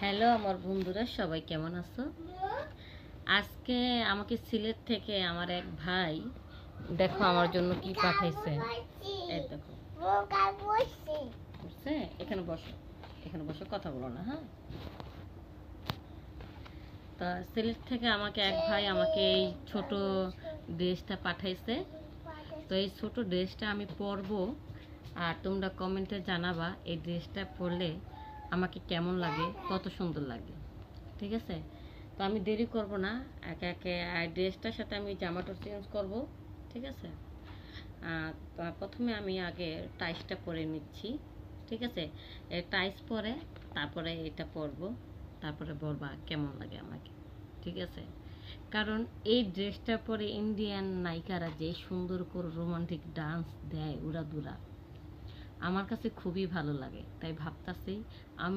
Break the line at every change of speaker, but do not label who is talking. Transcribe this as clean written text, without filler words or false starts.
Hello আমার বন্ধুরা, সবাই কেমন আছো? আজকে আমাকে সিলেট থেকে আমার এক ভাই দেখো আমার জন্য কি পাঠাইছে। এই দেখো, বুঝছে? এখানে বসো, এখানে বসো, কথা বলো না, হ্যাঁ? তা সিলেট থেকে আমাকে এক ভাই আমাকে এই ছোট ড্রেসটা পাঠাইছে। তো এই ছোট ড্রেসটা আমি পরবো, আর তোমরা কমেন্টে জানাবা এই ড্রেসটা পরলে আমাকে কেমন লাগে, কত সুন্দর লাগে। ঠিক আছে? তো আমি দেরি করব না, একে একে ড্রেসটার সাথে আমি জামাটা চেঞ্জ করব। ঠিক আছে? প্রথমে আমি আগে টাইসটা পরে নিচ্ছি। ঠিক আছে? টাইস পরে তারপরে এটা পরবো, তারপরে বলবা কেমন লাগে আমাকে। ঠিক আছে? কারণ এই ড্রেসটা পরে ইন্ডিয়ান নায়িকারা যে সুন্দর করে রোমান্টিক ডান্স দেয় উড়াদুরা, আমার কাছে খুবই ভালো লাগে। তাই ভাবতাছি আমি